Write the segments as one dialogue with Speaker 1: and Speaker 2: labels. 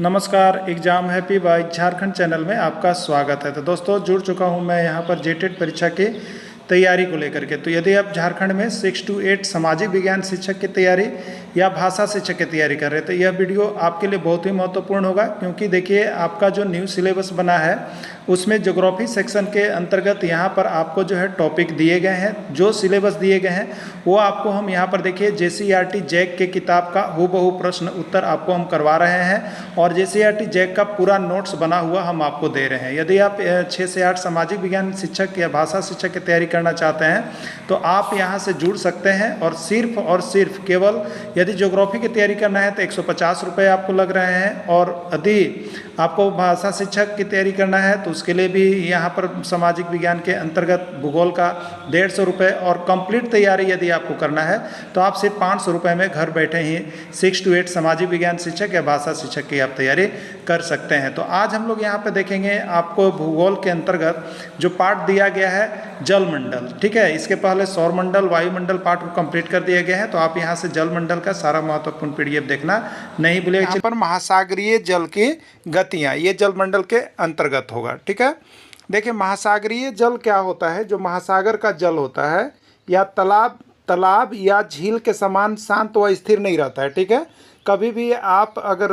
Speaker 1: नमस्कार, exam happy by Jharkhand channel में आपका स्वागत है। तो दोस्तों जुड़ चुका हूं मैं यहां पर जेटेट परीक्षा की तैयारी को लेकर के। तो यदि आप झारखंड में 6 to 8 सामाजिक विज्ञान शिक्षक की तैयारी या भाषा शिक्षक की तैयारी कर रहे हैं तो यह वीडियो आपके लिए बहुत ही महत्वपूर्ण होगा, क्योंकि देखिए आपका जो न्यू सिलेबस बना है उसमें ज्योग्राफी सेक्शन के अंतर्गत यहाँ पर आपको जो है टॉपिक दिए गए हैं, जो सिलेबस दिए गए हैं वो आपको हम यहाँ पर देखिए JCERT जैक के किताब का हूबहू प्रश्न उत्तर आपको हम करवा रहे हैं और JCERT जैक का पूरा नोट्स बना हुआ हम आपको दे रहे हैं। यदि आप 6 से 8 सामाजिक विज्ञान शिक्षक या भाषा शिक्षक की तैयारी करना चाहते हैं तो आप यहाँ से जुड़ सकते हैं और सिर्फ केवल यदि ज्योग्राफी की तैयारी करना है तो 150 रुपये आपको लग रहे हैं, और यदि आपको भाषा शिक्षक की तैयारी करना है तो उसके लिए भी यहाँ पर सामाजिक विज्ञान के अंतर्गत भूगोल का 150 रुपये, और कंप्लीट तैयारी यदि आपको करना है तो आप सिर्फ 500 रुपये में घर बैठे ही 6 to 8 सामाजिक विज्ञान शिक्षक या भाषा शिक्षक की आप तैयारी कर सकते हैं। तो आज हम लोग यहाँ पे देखेंगे आपको भूगोल के अंतर्गत जो पार्ट दिया गया है जलमंडल, ठीक है। इसके पहले सौरमंडल वायुमंडल पार्ट को कंप्लीट कर दिया गया है, तो आप यहाँ से जलमंडल का सारा महत्वपूर्ण PDF देखना नहीं भूलिएगा। यहाँ पर महासागरीय जल की गतियाँ ये जलमंडल के अंतर्गत होगा, ठीक है। देखिए महासागरीय जल क्या होता है, जो महासागर का जल होता है या तालाब या झील के समान शांत व स्थिर नहीं रहता है, ठीक है। कभी भी आप अगर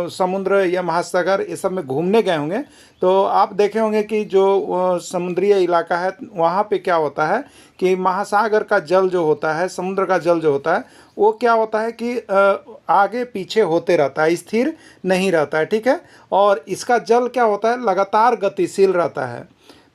Speaker 1: समुद्र या महासागर ये सब में घूमने गए होंगे तो आप देखे होंगे कि जो समुद्रीय इलाका है वहाँ पे क्या होता है कि महासागर का जल जो होता है, समुद्र का जल जो होता है वो क्या होता है कि आगे पीछे होते रहता है, स्थिर नहीं रहता है, ठीक है। और इसका जल क्या होता है, लगातार गतिशील रहता है।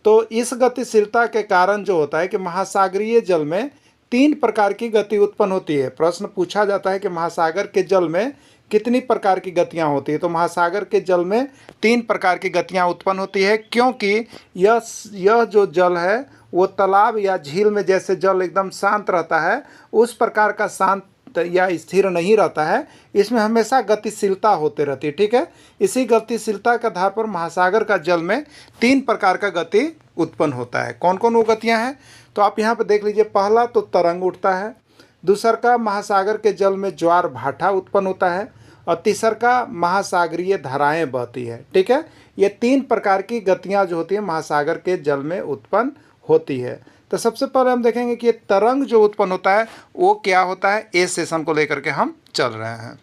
Speaker 1: तो इस गतिशीलता के कारण जो होता है कि महासागरीय जल में 3 प्रकार की गति उत्पन्न होती है। प्रश्न पूछा जाता है कि महासागर के जल में कितनी प्रकार की गतियां होती है, तो महासागर के जल में 3 प्रकार की गतियां उत्पन्न होती है, क्योंकि यह जो जल है वो तालाब या झील में जैसे जल एकदम शांत रहता है उस प्रकार का शांत या स्थिर नहीं रहता है, इसमें हमेशा गतिशीलता होते रहती है, ठीक है। इसी गतिशीलता के आधार पर महासागर का जल में 3 प्रकार का गति उत्पन्न होता है। कौन कौन वो गतियां हैं तो आप यहाँ पे देख लीजिए। पहला तो तरंग उठता है, दूसर का महासागर के जल में ज्वार भाटा उत्पन्न होता है, और तीसर का महासागरीय धाराएं बहती है, ठीक है। ये 3 प्रकार की गतियाँ जो होती है महासागर के जल में उत्पन्न होती है। तो सबसे पहले हम देखेंगे कि ये तरंग जो उत्पन्न होता है वो क्या होता है, ए सेशन को लेकर के हम चल रहे हैं।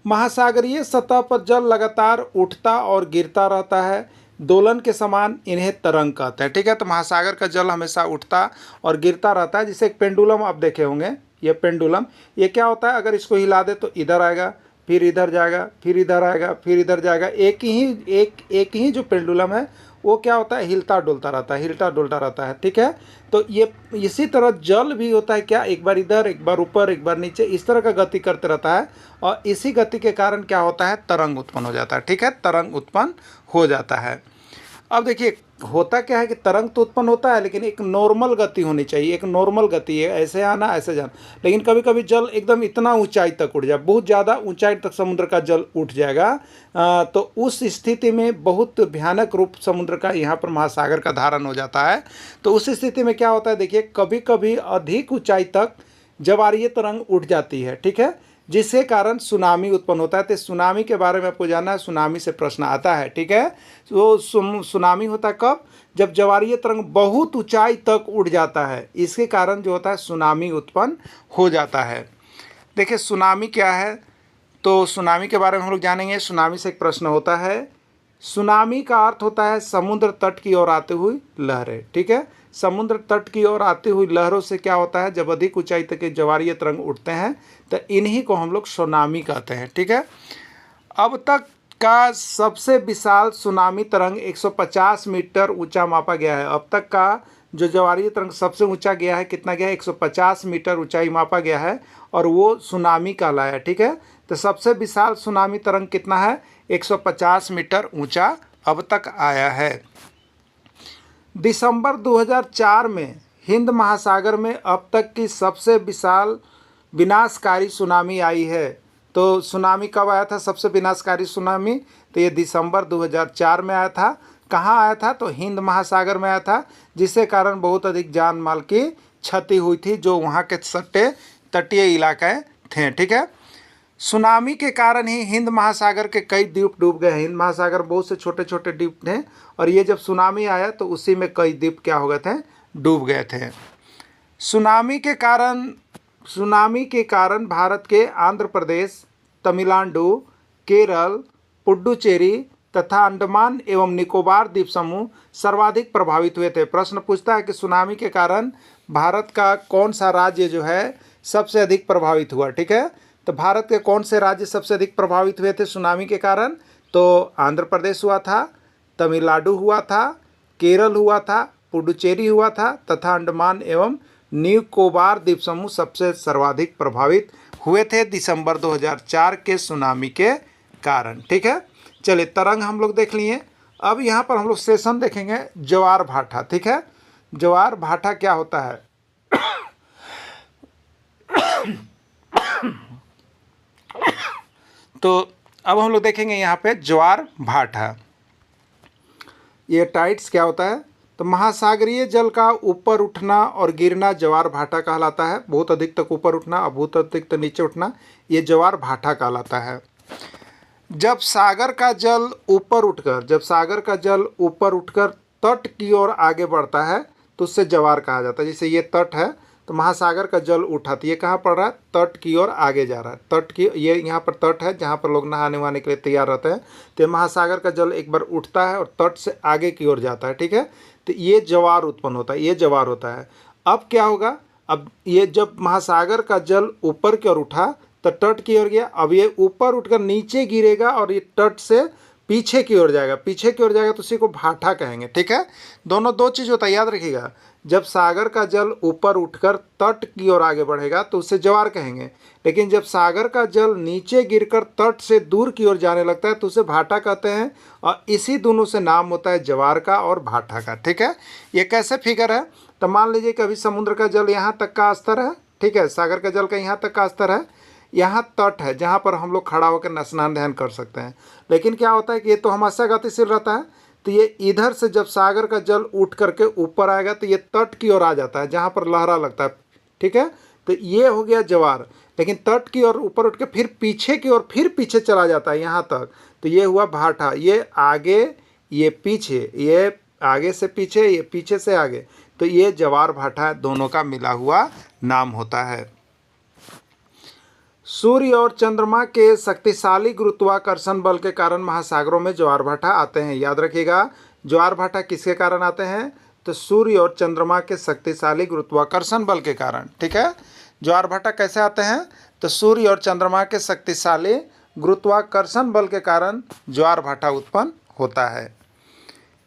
Speaker 1: महासागरीय सतह पर जल लगातार उठता और गिरता रहता है, दोलन के समान इन्हें तरंग कहते हैं, ठीक है। तो महासागर का जल हमेशा उठता और गिरता रहता है, जिसे एक पेंडुलम आप देखे होंगे। ये पेंडुलम ये क्या होता है, अगर इसको हिला दे तो इधर आएगा, फिर इधर जाएगा, फिर इधर आएगा, फिर इधर जाएगा। एक ही जो पेंडुलम है वो क्या होता है, हिलता डुलता रहता है, ठीक है। तो ये इसी तरह जल भी होता है, क्या एक बार इधर एक बार ऊपर एक बार नीचे इस तरह का गति करते रहता है, और इसी गति के कारण क्या होता है, तरंग उत्पन्न हो जाता है, ठीक है। तरंग उत्पन्न हो जाता है। अब देखिए होता क्या है कि तरंग तो उत्पन्न होता है लेकिन एक नॉर्मल गति होनी चाहिए, एक नॉर्मल गति है, ऐसे आना ऐसे जाना। लेकिन कभी कभी जल एकदम इतना ऊंचाई तक उठ जाए, बहुत ज़्यादा ऊंचाई तक समुद्र का जल उठ जाएगा, तो उस स्थिति में बहुत भयानक रूप समुद्र का यहाँ पर महासागर का धारण हो जाता है। तो उस स्थिति में क्या होता है, देखिए कभी कभी अधिक ऊंचाई तक ज्वारीय तरंग उठ जाती है, ठीक है, जिसके कारण सुनामी उत्पन्न होता है। तो सुनामी के बारे में आपको जानना है, सुनामी से प्रश्न आता है, ठीक है। तो सुनामी होता है कब, जब ज्वारीय तरंग बहुत ऊंचाई तक उड़ जाता है, इसके कारण जो होता है सुनामी उत्पन्न हो जाता है। देखिए सुनामी क्या है, तो सुनामी के बारे में हम लोग जानेंगे। सुनामी से एक प्रश्न होता है, सुनामी का अर्थ होता है समुद्र तट की ओर आती हुई लहरें, ठीक है। समुद्र तट की ओर आती हुई लहरों से क्या होता है, जब अधिक ऊंचाई तक के ज्वारीय तरंग उठते हैं तो इन्हीं को हम लोग सुनामी कहते हैं, ठीक है। अब तक का सबसे विशाल सुनामी तरंग 150 मीटर ऊंचा मापा गया है। अब तक का जो ज्वारीय तरंग सबसे ऊंचा गया है, कितना गया है, 150 मीटर ऊंचाई मापा गया है, और वो सुनामी कहलाया, ठीक है। तो सबसे विशाल सुनामी तरंग कितना है, 150 मीटर ऊंचा अब तक आया है। दिसंबर 2004 में हिंद महासागर में अब तक की सबसे विशाल विनाशकारी सुनामी आई है। तो सुनामी कब आया था, सबसे विनाशकारी सुनामी, तो ये दिसंबर 2004 में आया था। कहाँ आया था, तो हिंद महासागर में आया था, जिसके कारण बहुत अधिक जान माल की क्षति हुई थी, जो वहाँ के तटीय इलाके थे, ठीक है। सुनामी के कारण ही हिंद महासागर के कई द्वीप डूब गए। हिंद महासागर बहुत से छोटे छोटे द्वीप थे और ये जब सुनामी आया तो उसी में कई द्वीप क्या हो गए थे, डूब गए थे। सुनामी के कारण भारत के आंध्र प्रदेश, तमिलनाडु, केरल, पुडुचेरी तथा अंडमान एवं निकोबार द्वीप समूह सर्वाधिक प्रभावित हुए थे। प्रश्न पूछता है कि सुनामी के कारण भारत का कौन सा राज्य जो है सबसे अधिक प्रभावित हुआ। ठीक है, तो भारत के कौन से राज्य सबसे अधिक प्रभावित हुए थे सुनामी के कारण? तो आंध्र प्रदेश हुआ था, तमिलनाडु हुआ था, केरल हुआ था, पुडुचेरी हुआ था तथा अंडमान एवं निकोबार द्वीप समूह सबसे सर्वाधिक प्रभावित हुए थे दिसंबर 2004 के सुनामी के कारण। ठीक है, चलिए तरंग हम लोग देख लिए। अब यहाँ पर हम लोग सेशन देखेंगे ज्वार भाटा। ठीक है, ज्वार भाटा क्या होता है? तो अब हम लोग देखेंगे यहाँ पे ज्वार भाटा। ये टाइड्स क्या होता है? तो महासागरीय जल का ऊपर उठना और गिरना ज्वार भाटा कहलाता है। बहुत अधिक तक ऊपर उठना और बहुत अधिक तक नीचे उठना, ये ज्वार भाटा कहलाता है। जब सागर का जल ऊपर उठकर तट की ओर आगे बढ़ता है तो उससे ज्वार कहा जाता है। जैसे ये तट है तो महासागर का जल उठा, तो ये कहाँ पड़ रहा है? तट की ओर आगे जा रहा है। तट की ये यहाँ पर तट है जहाँ पर लोग नहाने वहाने के लिए तैयार रहते हैं। तो महासागर का जल एक बार उठता है और तट से आगे की ओर जाता है। ठीक है, तो ये ज्वार उत्पन्न होता है, ये ज्वार होता है। अब क्या होगा? अब ये जब महासागर का जल ऊपर की ओर उठा तो तट की ओर गया, अब ये ऊपर उठकर नीचे गिरेगा और ये तट से पीछे की ओर जाएगा। पीछे की ओर जाएगा तो उसी को भाटा कहेंगे। ठीक है, दोनों दो चीज़ होता है, याद रखिएगा। जब सागर का जल ऊपर उठकर तट की ओर आगे बढ़ेगा तो उसे ज्वार कहेंगे, लेकिन जब सागर का जल नीचे गिरकर तट से दूर की ओर जाने लगता है तो उसे भाटा कहते हैं। और इसी दोनों से नाम होता है ज्वार का और भाटा का। ठीक है, ये कैसे फिगर है? तो मान लीजिए कि अभी समुद्र का जल यहाँ तक का स्तर है। ठीक है, सागर का जल का यहाँ तक का स्तर है, यहाँ तट है जहाँ पर हम लोग खड़ा होकर स्नान ध्यान कर सकते हैं। लेकिन क्या होता है कि ये तो हमेशा गतिशील रहता है, तो ये इधर से जब सागर का जल उठ करके ऊपर आएगा तो ये तट की ओर आ जाता है जहाँ पर लहरा लगता है। ठीक है, तो ये हो गया ज्वार। लेकिन तट की ओर ऊपर उठ के फिर पीछे की ओर फिर पीछे चला जाता है यहाँ तक, तो ये हुआ भाटा। ये आगे, ये पीछे, ये आगे से पीछे, ये पीछे से आगे, तो ये ज्वार भाटा दोनों का मिला हुआ नाम होता है। सूर्य और चंद्रमा के शक्तिशाली गुरुत्वाकर्षण बल के कारण महासागरों में ज्वार भाटा आते हैं। याद रखिएगा, ज्वार भाटा किसके कारण आते हैं? तो सूर्य और चंद्रमा के शक्तिशाली गुरुत्वाकर्षण बल के कारण। ठीक है, ज्वार भाटा कैसे आते हैं? तो सूर्य और चंद्रमा के शक्तिशाली गुरुत्वाकर्षण बल के कारण ज्वार भाटा उत्पन्न होता है।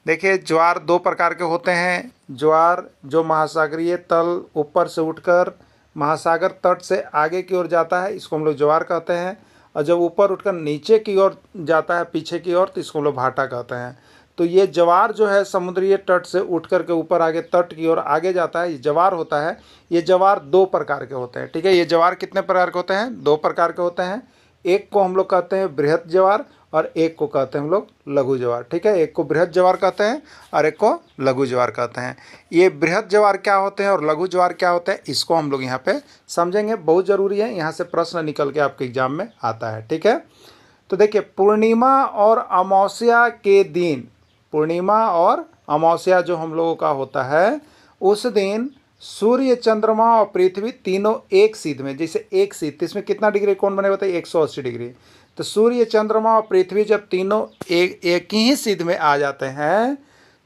Speaker 1: देखिए, ज्वार दो प्रकार के होते हैं। ज्वार जो महासागरीय तल ऊपर से उठकर महासागर तट से आगे की ओर जाता है, इसको हम लोग ज्वार कहते हैं। और जब ऊपर उठकर नीचे की ओर जाता है, पीछे की ओर, तो इसको हम लोग भाटा कहते हैं। तो ये ज्वार जो है समुद्रीय तट से उठ करके ऊपर आगे तट की ओर आगे जाता है, ये ज्वार होता है। ये ज्वार दो प्रकार के होते हैं। ठीक है, ये ज्वार कितने प्रकार के होते हैं? दो प्रकार के होते हैं। एक को हम लोग कहते हैं बृहत ज्वार और एक को कहते हैं हम लोग लघु ज्वार। ठीक है, एक को बृहत ज्वार कहते हैं और एक को लघु ज्वार कहते हैं। ये बृहत ज्वार क्या होते हैं और लघु ज्वार क्या होते हैं, इसको हम लोग यहाँ पे समझेंगे, बहुत ज़रूरी है। यहाँ से प्रश्न निकल के आपके एग्जाम में आता है। ठीक है, तो देखिए, पूर्णिमा और अमावस्या के दिन, पूर्णिमा और अमावस्या जो हम लोगों का होता है, उस दिन सूर्य, चंद्रमा और पृथ्वी तीनों एक सीध में, जैसे एक सीध, तो इसमें कितना डिग्री कोण बने होते हैं? 180 डिग्री। तो सूर्य, चंद्रमा और पृथ्वी जब तीनों एक ही सीध में आ जाते हैं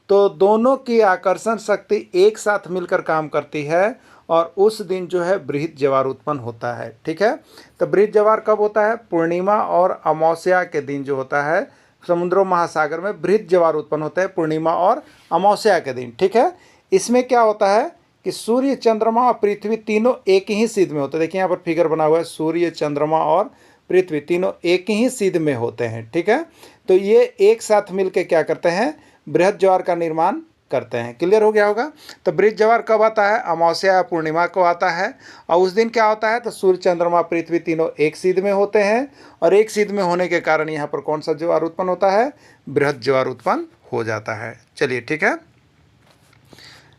Speaker 1: तो दोनों की आकर्षण शक्ति एक साथ मिलकर काम करती है और उस दिन जो है बृहत ज्वार उत्पन्न होता है। ठीक है, तो बृहत ज्वार कब होता है? पूर्णिमा और अमावस्या के दिन जो होता है समुद्र महासागर में बृहत ज्वार उत्पन्न होता है, पूर्णिमा और अमावस्या के दिन। ठीक है, इसमें क्या होता है कि सूर्य, चंद्रमा और पृथ्वी तीनों एक ही सीध में होते हैं। देखिए यहाँ पर फिगर बना हुआ है, सूर्य, चंद्रमा और पृथ्वी तीनों एक ही सीध में होते हैं। ठीक है, तो ये एक साथ मिलकर क्या करते हैं? बृहत ज्वार का निर्माण करते हैं। क्लियर हो गया होगा? तो बृहत ज्वार कब आता है? अमावस्या या पूर्णिमा को आता है। और उस दिन क्या होता है? तो सूर्य, चंद्रमा, पृथ्वी तीनों एक सीध में होते हैं और एक सीध में होने के कारण यहाँ पर कौन सा ज्वार उत्पन्न होता है? बृहत ज्वार उत्पन्न हो जाता है। चलिए, ठीक है,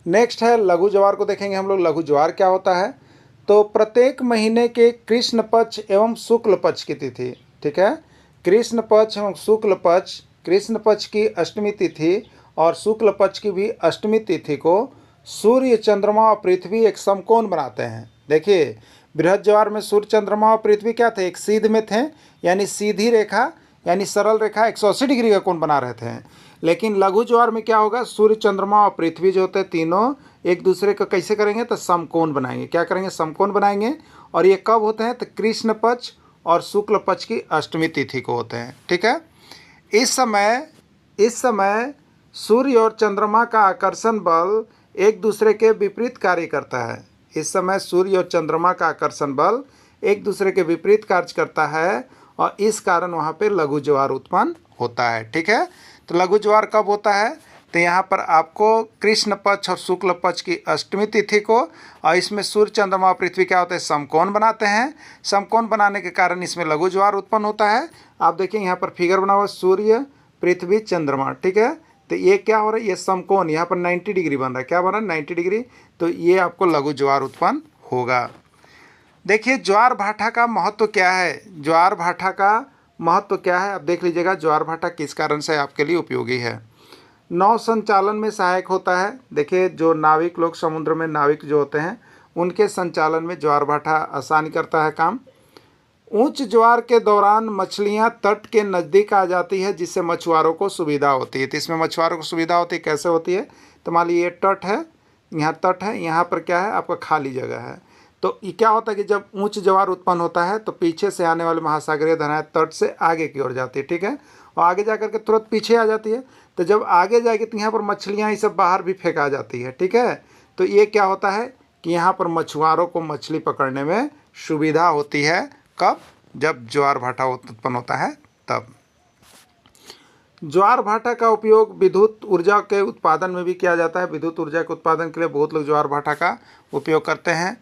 Speaker 1: नेक्स्ट है लघु ज्वार को देखेंगे हम लोग। लघु ज्वार क्या होता है? तो प्रत्येक महीने के कृष्ण पक्ष एवं शुक्ल पक्ष की तिथि, ठीक है, कृष्ण पक्ष एवं शुक्ल पक्ष, कृष्ण पक्ष की अष्टमी तिथि और शुक्ल पक्ष की भी अष्टमी तिथि को सूर्य, चंद्रमा और पृथ्वी एक समकोण बनाते हैं। देखिए, बृहद ज्वार में सूर्य, चंद्रमा और पृथ्वी क्या थे, एक सीध में थे, यानी सीधी रेखा यानी सरल रेखा 180 डिग्री का कोण बना रहे थे। लेकिन लघु ज्वार में क्या होगा, सूर्य, चंद्रमा और पृथ्वी जो होते हैं तीनों एक दूसरे को कैसे करेंगे, तो समकोण बनाएंगे। क्या करेंगे, समकोण बनाएंगे। और ये कब होते हैं, तो कृष्ण पक्ष और शुक्ल पक्ष की अष्टमी तिथि को होते हैं, ठीक है। इस समय सूर्य और चंद्रमा का आकर्षण बल एक दूसरे के विपरीत कार्य करता है। इस समय सूर्य और चंद्रमा का आकर्षण बल एक दूसरे के विपरीत कार्य करता है और इस कारण वहाँ पे लघु ज्वार उत्पन्न होता है, ठीक है। तो लघु ज्वार कब होता है, तो यहाँ पर आपको कृष्ण पक्ष और शुक्ल पक्ष की अष्टमी तिथि को, और इसमें सूर्य, चंद्रमा और पृथ्वी क्या होते हैं, समकोण बनाते हैं। समकोण बनाने के कारण इसमें लघु ज्वार उत्पन्न होता है। आप देखिए यहाँ पर फिगर बना हुआ, सूर्य, पृथ्वी, चंद्रमा, ठीक है। तो ये क्या हो रहा है, ये समकोण यहाँ पर 90 डिग्री बन रहा है। क्या बन रहा है, 90 डिग्री। तो ये आपको लघु ज्वार उत्पन्न होगा। देखिए, ज्वार भाटा का महत्व क्या है, ज्वार भाटा का महत्व क्या है, अब देख लीजिएगा। ज्वार भाटा किस कारण से आपके लिए उपयोगी है, नौ संचालन में सहायक होता है। देखिए, जो नाविक लोग, समुद्र में नाविक जो होते हैं, उनके संचालन में ज्वार भाटा आसानी करता है काम। उच्च ज्वार के दौरान मछलियां तट के नज़दीक आ जाती है, जिससे मछुआरों को सुविधा होती है। तो इसमें मछुआरों को सुविधा होती है, कैसे होती है, तो मान लीजिए ये तट है, यहाँ तट है, यहाँ पर क्या है, आपका खाली जगह है। तो ये क्या होता है कि जब उच्च ज्वार उत्पन्न होता है तो पीछे से आने वाले महासागरीय धाराएं तट से आगे की ओर जाती है, ठीक है, और आगे जा करके तुरंत पीछे आ जाती है। तो जब आगे जाएगी तो यहाँ पर मछलियाँ ये सब बाहर भी फेंका जाती है, ठीक है। तो ये क्या होता है कि यहाँ पर मछुआरों को मछली पकड़ने में सुविधा होती है। कब, जब ज्वार भाटा उत्पन्न होता है तब। ज्वार भाटा का उपयोग विद्युत ऊर्जा के उत्पादन में भी किया जाता है। विद्युत ऊर्जा के उत्पादन के लिए बहुत लोग ज्वार भाटा का उपयोग करते हैं।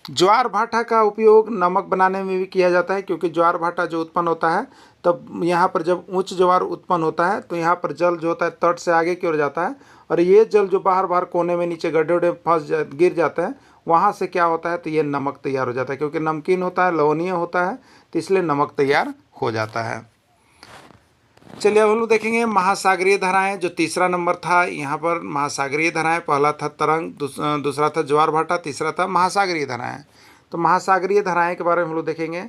Speaker 1: ज्वार भाटा का उपयोग नमक बनाने में भी किया जाता है, क्योंकि ज्वार भाटा जो उत्पन्न होता है तब यहाँ पर जब उच्च ज्वार उत्पन्न होता है तो यहाँ पर जल जो होता है तट से आगे की ओर जाता है, और ये जल जो बाहर बाहर कोने में नीचे गड्ढे उड्ढे गिर जाते हैं, वहाँ से क्या होता है, तो ये नमक तैयार हो जाता है। क्योंकि नमकीन होता है, लवणीय होता है, तो इसलिए नमक तैयार हो जाता है। चलिए अब हम लोग देखेंगे महासागरीय धाराएं। जो तीसरा नंबर था यहाँ पर महासागरीय धाराएं, पहला था तरंग, दूसरा था ज्वार भाटा, तीसरा था महासागरीय धाराएं। तो महासागरीय धाराएं के बारे में हम लोग देखेंगे।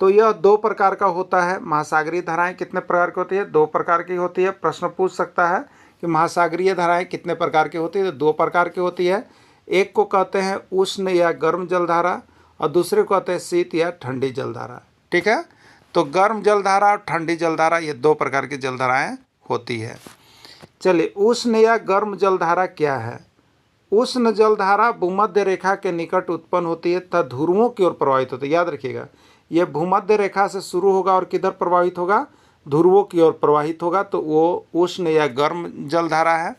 Speaker 1: तो यह दो प्रकार का होता है। महासागरीय धाराएं कितने प्रकार की होती है, दो प्रकार की होती है। प्रश्न पूछ सकता है कि महासागरीय धाराएं कितने प्रकार की होती है, तो दो प्रकार की होती है। एक को कहते हैं उष्ण या गर्म जलधारा और दूसरे को कहते हैं शीत या ठंडी जलधारा, ठीक है। तो गर्म जलधारा और ठंडी जलधारा, ये दो प्रकार की जलधाराएं होती है। चलिए, उष्ण या गर्म जलधारा क्या है। उष्ण जलधारा भूमध्य रेखा के निकट उत्पन्न होती है तथा ध्रुवों की ओर प्रवाहित होती है। याद रखिएगा, ये भूमध्य रेखा से शुरू होगा और किधर प्रवाहित होगा, ध्रुवों की ओर प्रवाहित होगा, तो वो उष्ण या गर्म जलधारा है।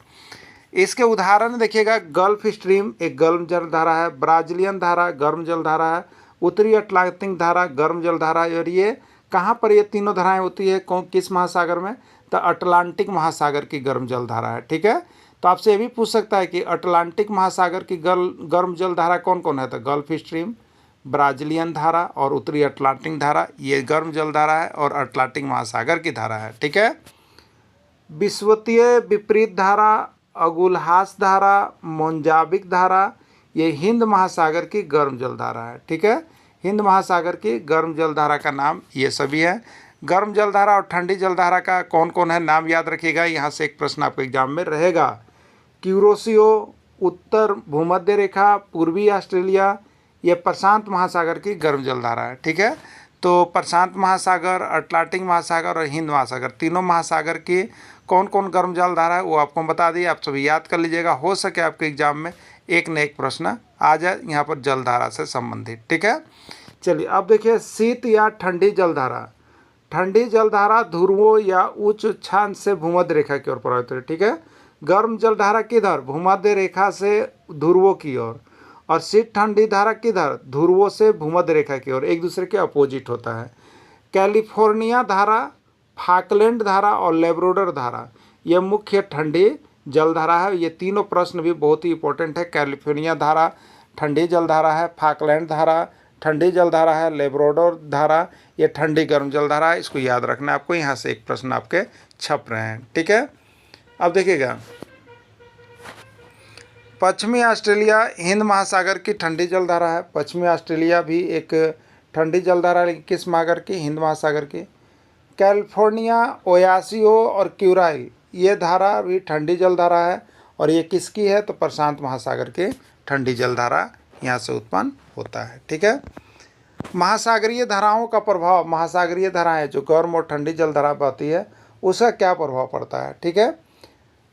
Speaker 1: इसके उदाहरण देखिएगा, गल्फ स्ट्रीम एक गर्म जलधारा है, ब्राजीलियन धारा गर्म जलधारा है, उत्तरी अटलांटिक धारा गर्म जलधारा है। और ये कहाँ पर ये तीनों धाराएं होती है, कौन किस महासागर में, तो अटलांटिक महासागर की गर्म जलधारा है, ठीक है। तो आपसे ये भी पूछ सकता है कि अटलांटिक महासागर की गर्म जलधारा कौन कौन है, तो गल्फ स्ट्रीम, ब्राजीलियन धारा और उत्तरी अटलांटिक धारा, ये गर्म जलधारा है और अटलांटिक महासागर की धारा है, ठीक है। विषुवतीय विपरीत धारा, अगुलहास धारा, मोंजाबिक धारा, ये हिंद महासागर की गर्म जलधारा है, ठीक है। हिंद महासागर की गर्म जलधारा का नाम ये सभी है। गर्म जलधारा और ठंडी जलधारा का कौन कौन है, नाम याद रखिएगा। यहाँ से एक प्रश्न आपके एग्जाम में रहेगा। क्यूरोसियो उत्तर भूमध्य रेखा, पूर्वी ऑस्ट्रेलिया, ये प्रशांत महासागर की गर्म जलधारा है, ठीक है। तो प्रशांत महासागर, अटलांटिक महासागर और हिंद महासागर, तीनों महासागर की कौन कौन गर्म जलधारा है वो आपको बता दिए। आप सभी याद कर लीजिएगा, हो सके आपके एग्जाम में एक न एक प्रश्न आ जाए यहाँ पर जलधारा से संबंधित, ठीक है। चलिए अब देखिए, शीत या ठंडी जलधारा। ठंडी जलधारा ध्रुवों या उच्च अक्षांश से भूमध्य रेखा की ओर प्रवाहित है, ठीक है। गर्म जलधारा किधर, भूमध्य रेखा से ध्रुवों की ओर, और शीत ठंडी धारा किधर, ध्रुवों से भूमध्य रेखा की ओर, एक दूसरे के अपोजिट होता है। कैलिफोर्निया धारा, फाकलैंड धारा और लेब्राडोर धारा, यह मुख्य ठंडी जलधारा है। ये तीनों प्रश्न भी बहुत ही इंपॉर्टेंट है। कैलिफोर्निया धारा, ठंडी जलधारा है, फाकलैंड धारा ठंडी जलधारा है, लेब्राडोर धारा ये ठंडी गर्म जलधारा है। इसको याद रखना है आपको, यहाँ से एक प्रश्न आपके छप रहे हैं, ठीक है। अब देखिएगा, पश्चिमी ऑस्ट्रेलिया हिंद महासागर की ठंडी जलधारा है। पश्चिमी ऑस्ट्रेलिया भी एक ठंडी जलधारा है, किस महासागर की? हिंद महासागर की। कैलिफोर्निया, ओयासियो और क्यूराइल ये धारा भी ठंडी जलधारा है, और ये किसकी है? तो प्रशांत महासागर की ठंडी जलधारा यहाँ से उत्पन्न होता है, ठीक है। महासागरीय धाराओं का प्रभाव, महासागरीय धाराएं जो गर्म और ठंडी जलधारा बहती है उसका क्या प्रभाव पड़ता है, ठीक है।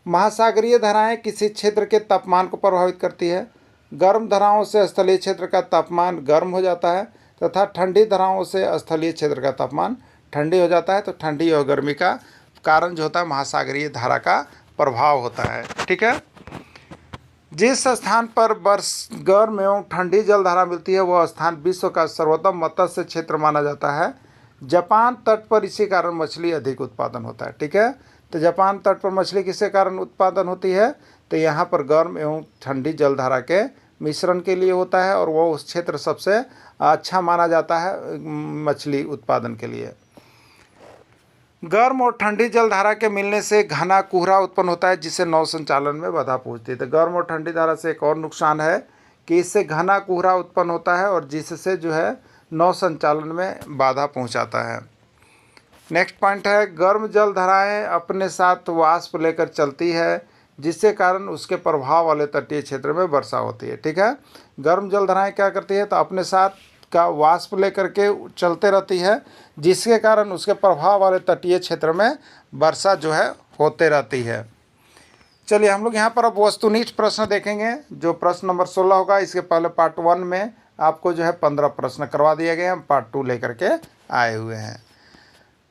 Speaker 1: महासागरीय धाराएं किसी क्षेत्र के तापमान को प्रभावित करती है। गर्म धाराओं से स्थलीय क्षेत्र का तापमान गर्म हो जाता है तथा ठंडी धाराओं से स्थलीय क्षेत्र का तापमान ठंडी हो जाता है। तो ठंडी और गर्मी का कारण जो होता है महासागरीय धारा का प्रभाव होता है, ठीक है। जिस स्थान पर गर्म एवं ठंडी जलधारा मिलती है वह स्थान विश्व का सर्वोत्तम मत्स्य क्षेत्र माना जाता है। जापान तट पर इसी कारण मछली अधिक उत्पादन होता है, ठीक है। तो जापान तट पर मछली किसके कारण उत्पादन होती है? तो यहाँ पर गर्म एवं ठंडी जलधारा के मिश्रण के लिए होता है, और वो उस क्षेत्र सबसे अच्छा माना जाता है मछली उत्पादन के लिए। गर्म और ठंडी जलधारा के मिलने से घना कोहरा उत्पन्न होता है जिससे नौ संचालन में बाधा पहुंचती है। तो गर्म और ठंडी धारा से एक और नुकसान है कि इससे घना कोहरा उत्पन्न होता है और जिससे जो है नौ संचालन में बाधा पहुंचाता है। नेक्स्ट पॉइंट है, गर्म जलधाराएं अपने साथ वाष्प लेकर चलती है जिससे कारण उसके प्रभाव वाले तटीय क्षेत्र में वर्षा होती है, ठीक है। गर्म जलधाराएं क्या करती है? तो अपने साथ का वाष्प लेकर के चलते रहती है जिसके कारण उसके प्रभाव वाले तटीय क्षेत्र में वर्षा जो है होते रहती है। चलिए हम लोग यहाँ पर अब वस्तुनिष्ठ प्रश्न देखेंगे। जो प्रश्न नंबर 16 होगा, इसके पहले पार्ट 1 में आपको जो है 15 प्रश्न करवा दिए गए, हम पार्ट 2 लेकर के आए हुए हैं।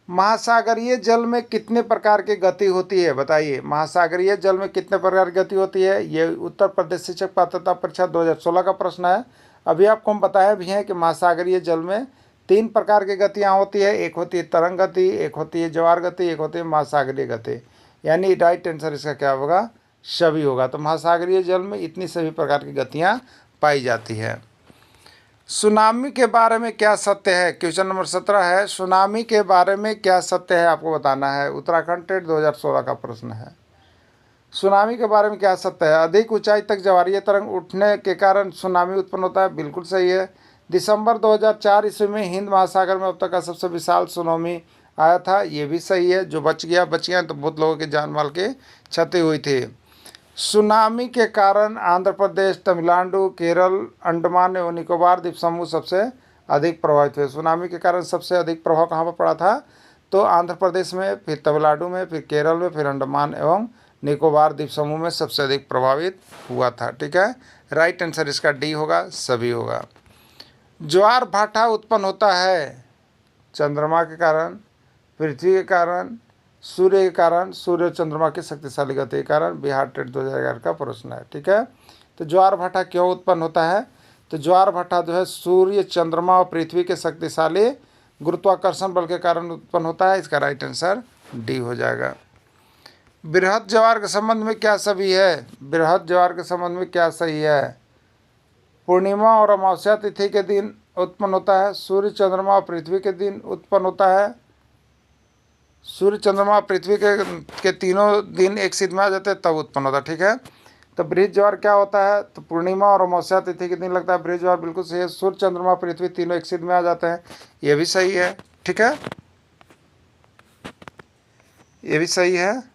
Speaker 1: महासागरीय जल में कितने प्रकार की गति होती है? बताइए, महासागरीय जल में कितने प्रकार की गति होती है? ये उत्तर प्रदेश शिक्षक पात्रता परीक्षा 2016 का प्रश्न है। अभी आपको हम बताया भी है कि महासागरीय जल में 3 प्रकार की गतियाँ होती है। एक होती है तरंग गति, एक होती है ज्वार गति, एक होती है महासागरीय गति। यानी राइट आंसर इसका क्या होगा? सभी होगा। तो महासागरीय जल में इतनी सभी प्रकार की गतियाँ पाई जाती है। सुनामी के बारे में क्या सत्य है? क्वेश्चन नंबर 17 है, सुनामी के बारे में क्या सत्य है आपको बताना है। उत्तराखंड टेट 2016 का प्रश्न है। सुनामी के बारे में क्या सत्य है? अधिक ऊंचाई तक ज्वारीय तरंग उठने के कारण सुनामी उत्पन्न होता है, बिल्कुल सही है। दिसंबर 2004 ईस्वी में हिंद महासागर में अब तक का सबसे विशाल सुनामी आया था, ये भी सही है। जो बच गया तो बहुत लोगों के जान माल की क्षति हुई थी। सुनामी के कारण आंध्र प्रदेश, तमिलनाडु, केरल, अंडमान एवं निकोबार द्वीप समूह सबसे अधिक प्रभावित हुए। सुनामी के कारण सबसे अधिक प्रभाव कहाँ पर पड़ा था? तो आंध्र प्रदेश में, फिर तमिलनाडु में, फिर केरल में, फिर अंडमान एवं निकोबार द्वीप समूह में सबसे अधिक प्रभावित हुआ था, ठीक है। राइट आंसर इसका डी होगा, सभी होगा। ज्वार भाटा उत्पन्न होता है चंद्रमा के कारण, पृथ्वी के कारण, सूर्य के कारण, सूर्य और चंद्रमा की शक्तिशाली गति के कारण। बिहार टेट 2011 का प्रश्न है, ठीक है। तो ज्वार भाटा क्यों उत्पन्न होता है? तो ज्वार भाटा जो है सूर्य, चंद्रमा और पृथ्वी के शक्तिशाली गुरुत्वाकर्षण बल के कारण उत्पन्न होता है। इसका राइट आंसर डी हो जाएगा। बृहद ज्वार के संबंध में क्या सभी है? बृहद ज्वार के संबंध में क्या सही है? पूर्णिमा और अमावस्या तिथि के दिन उत्पन्न होता है। सूर्य, चंद्रमा और पृथ्वी के दिन उत्पन्न होता है। सूर्य, चंद्रमा और पृथ्वी के तीनों दिन एक सिद्ध में आ जाते हैं तब उत्पन्न होता है, ठीक है। तो बृहद ज्वार क्या होता है? तो पूर्णिमा और अमावस्या तिथि के दिन लगता है बृहद ज्वार, बिल्कुल सही है। सूर्य, चंद्रमा, पृथ्वी तीनों एक सिद्ध में आ जाते हैं, ये भी सही है, ठीक है, ये भी सही है।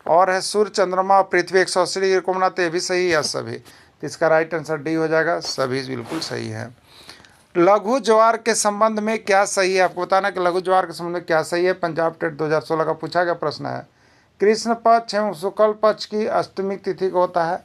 Speaker 1: और है सूर्य, चंद्रमा और पृथ्वी 180 डिग्री को बनाते, ये भी सही है सभी। तो इसका राइट आंसर डी हो जाएगा, सभी बिल्कुल सही है। लघु ज्वार के संबंध में क्या सही है? आपको बताना कि लघु ज्वार के संबंध में क्या सही है। पंजाब टेट 2016 का पूछा गया प्रश्न है। कृष्ण पक्ष एवं शुक्ल पक्ष की अष्टमी तिथि को होता है।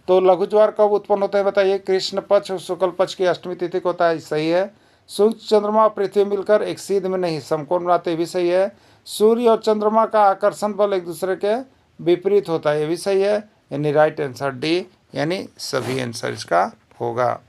Speaker 1: तो लघु ज्वार कब उत्पन्न होता है बताइए? कृष्ण पक्ष और शुक्ल पक्ष की अष्टमी तिथि को होता है, सही है। सूर्य, चंद्रमा और पृथ्वी मिलकर एक सीध में नहीं समकोण बनाते, भी सही है। सूर्य और चंद्रमा का आकर्षण बल एक दूसरे के विपरीत होता है, ये भी सही है। यानी राइट आंसर डी, यानी सभी आंसर इसका होगा।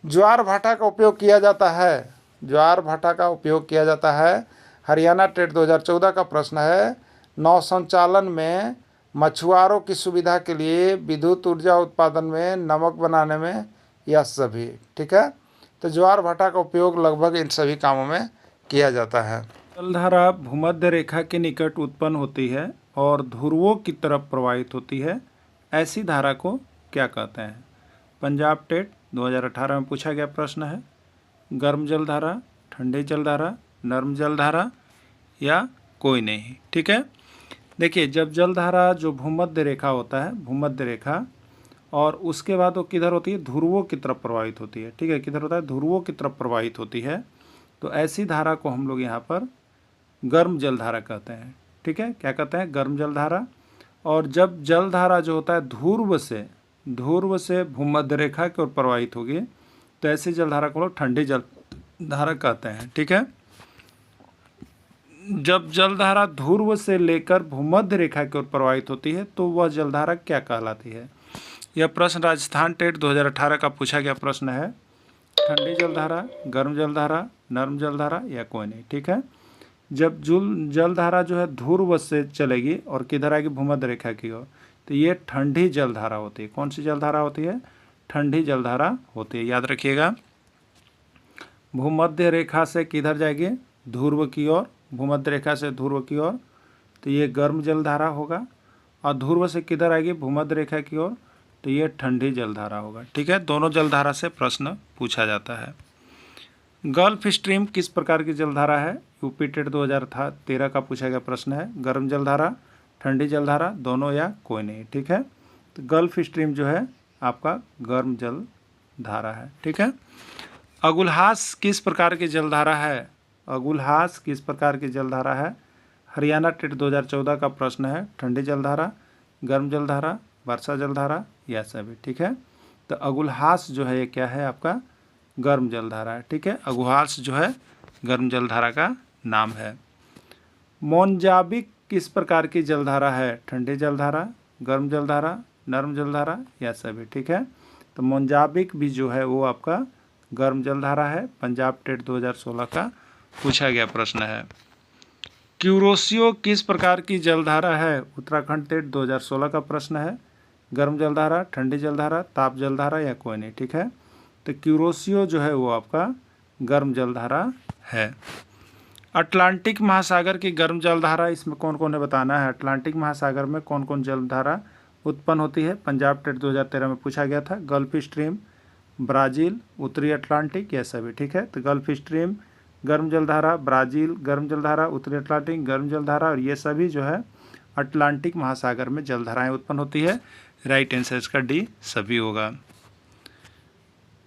Speaker 1: ज्वार भाटा का उपयोग किया जाता है। ज्वार भाटा का उपयोग किया जाता है। हरियाणा टेट 2014 का प्रश्न है। नौ संचालन में मछुआरों की सुविधा के लिए विद्युत ऊर्जा उत्पादन में, नमक बनाने में या सभी। ठीक है, तो ज्वार भाटा का उपयोग लगभग इन सभी कामों में किया जाता है। जलधारा भूमध्य रेखा के निकट उत्पन्न होती है और ध्रुवों की तरफ प्रवाहित होती है, ऐसी धारा को क्या कहते हैं? पंजाब टेट 2018 में पूछा गया प्रश्न है। गर्म जलधारा, ठंडी जलधारा, नर्म जलधारा या कोई नहीं। ठीक है, देखिए जब जलधारा जो भूमध्य रेखा होता है, भूमध्य रेखा, और उसके बाद वो किधर होती है? ध्रुवों की तरफ प्रवाहित होती है। ठीक है, किधर होता है? ध्रुवों की तरफ प्रवाहित होती है, तो ऐसी धारा को हम लोग यहाँ पर गर्म जलधारा कहते हैं। ठीक है, क्या कहते हैं? गर्म जलधारा। और जब जलधारा जो होता है ध्रुव से भूमध्य रेखा की ओर प्रवाहित होगी, तो ऐसी जलधारा को लोग ठंडी जलधारा कहते हैं। ठीक है, जब जलधारा ध्रुव से लेकर भूमध्य रेखा की ओर प्रवाहित होती है तो वह जलधारा क्या कहलाती है? यह प्रश्न राजस्थान टेट 2018 का पूछा गया प्रश्न है। ठंडी जलधारा, गर्म जलधारा, नर्म जलधारा या कोई नहीं। ठीक है, जब जलधारा जो है ध्रुव से चलेगी और किधर आएगी? भूमध्य रेखा की ओर, तो ये ठंडी जलधारा होती है। कौन सी जलधारा होती है? ठंडी जलधारा होती है। याद रखिएगा, भूमध्य रेखा से किधर जाएगी? ध्रुव की ओर। भूमध्य रेखा से ध्रुव की ओर, तो ये गर्म जलधारा होगा। और ध्रुव से किधर आएगी? भूमध्य रेखा की ओर, तो ये ठंडी जलधारा होगा। ठीक है, दोनों जलधारा से प्रश्न पूछा जाता है। गल्फ स्ट्रीम किस प्रकार की जलधारा है? यूपी टेट 2013 का पूछा गया प्रश्न है। गर्म जलधारा, ठंडी जलधारा, दोनों या कोई नहीं। ठीक है, तो गल्फ स्ट्रीम जो है आपका गर्म जलधारा है। ठीक है, अगुलहास किस प्रकार की जलधारा है? अगुलहास किस प्रकार की जलधारा है? हरियाणा टेट 2014 का प्रश्न है। ठंडी जलधारा, गर्म जलधारा, वर्षा जलधारा या सभी। ठीक है, तो अगुलहास जो है ये क्या है? आपका गर्म जलधारा है। ठीक है, अगुलहास जो है गर्म जलधारा का नाम है। मोनजाबिक किस प्रकार की जलधारा है? ठंडी जलधारा, गर्म जलधारा, नर्म जलधारा या सभी। ठीक है, तो मोनजाबिक भी जो है वो आपका गर्म जलधारा है। पंजाब टेट 2016 का पूछा गया प्रश्न है। क्यूरोसियो किस प्रकार की जलधारा है? उत्तराखंड टेट 2016 का प्रश्न है। गर्म जलधारा, ठंडी जलधारा, ताप जलधारा या कोई नहीं। ठीक है, तो क्यूरोसियो जो है वो आपका गर्म जलधारा है। अटलांटिक महासागर की गर्म जलधारा, इसमें कौन कौन है बताना है। अटलांटिक महासागर में कौन कौन जलधारा उत्पन्न होती है? पंजाब टेट 2013 में पूछा गया था। गल्फ स्ट्रीम, ब्राज़ील, उत्तरी अटलांटिक या सभी। ठीक है, तो गल्फ स्ट्रीम गर्म जलधारा, ब्राज़ील गर्म जलधारा, उत्तरी अटलांटिक गर्म जलधारा, और ये सभी जो है अटलांटिक महासागर में जलधाराएं उत्पन्न होती है। राइट आंसर इसका डी सभी होगा।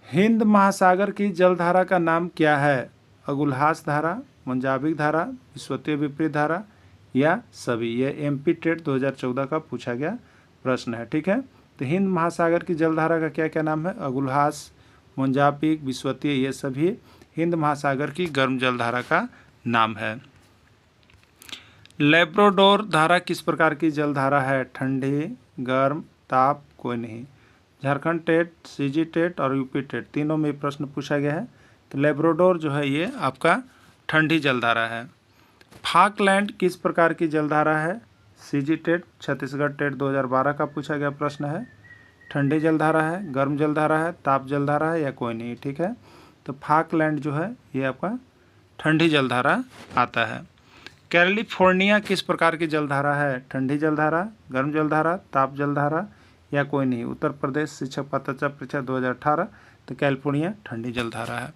Speaker 1: हिंद महासागर की जलधारा का नाम क्या है? अगुलहास धारा, मोनजाबिक धारा, विषुवतीय विपरीत धारा या सभी। ये एमपी टेट 2014 का पूछा गया प्रश्न है। ठीक है, तो हिंद महासागर की जलधारा का क्या क्या नाम है? अगुलहास, मोनजाबिक, विषुवतीय, ये सभी हिंद महासागर की गर्म जलधारा का नाम है। लैब्राडोर धारा किस प्रकार की जलधारा है? ठंडी, गर्म, ताप, कोई नहीं। झारखंड टेट, सीजी टेट और यूपी टेट तीनों में प्रश्न पूछा गया है। तो लैब्राडोर जो है ये आपका ठंडी जलधारा है। फाकलैंड किस प्रकार की जलधारा है? सीजी टेट, छत्तीसगढ़ टेट 2012 का पूछा गया प्रश्न है। ठंडी जलधारा है, गर्म जलधारा है, ताप जलधारा है या कोई नहीं। ठीक है, तो फाकलैंड जो है ये आपका ठंडी जलधारा आता है। कैलिफोर्निया किस प्रकार की जलधारा है? ठंडी जलधारा, गर्म जलधारा, ताप जलधारा या कोई नहीं। उत्तर प्रदेश शिक्षक पात्रता परीक्षा 2018, तो कैलिफोर्निया ठंडी जलधारा है।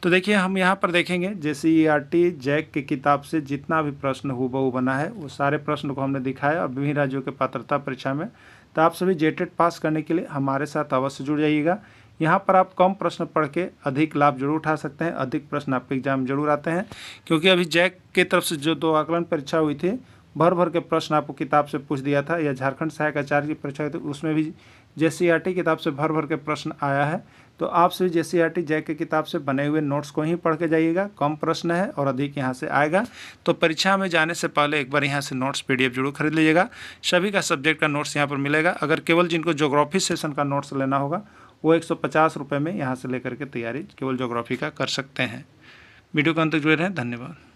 Speaker 1: तो देखिए हम यहाँ पर देखेंगे JCERT जैक की किताब से जितना भी प्रश्न हूबहू बना है वो सारे प्रश्न को हमने दिखाया और विभिन्न राज्यों के पात्रता परीक्षा में। तो आप सभी जेटेट पास करने के लिए हमारे साथ अवश्य जुड़ जाइएगा। यहाँ पर आप कम प्रश्न पढ़ के अधिक लाभ जरूर उठा सकते हैं, अधिक प्रश्न आपके एग्जाम जरूर आते हैं, क्योंकि अभी जैक की तरफ से जो 2 आकलन परीक्षा हुई थी भर भर के प्रश्न आपको किताब से पूछ दिया था, या झारखंड सहायक आचार्य की परीक्षा हुई थी उसमें भी JCERT किताब से भर भर के प्रश्न आया है। तो आप सभी JCERT जैक की किताब से बने हुए नोट्स को ही पढ़ के जाइएगा। कम प्रश्न है और अधिक यहाँ से आएगा, तो परीक्षा में जाने से पहले एक बार यहाँ से नोट्स PDF जरूर खरीद लीजिएगा। सभी का सब्जेक्ट का नोट्स यहाँ पर मिलेगा। अगर केवल जिनको ज्योग्राफी सेशन का नोट्स लेना होगा वो 150 रुपये में यहाँ से लेकर के तैयारी केवल ज्योग्राफी का कर सकते हैं। वीडियो को अंत तक जुड़े रहें, धन्यवाद।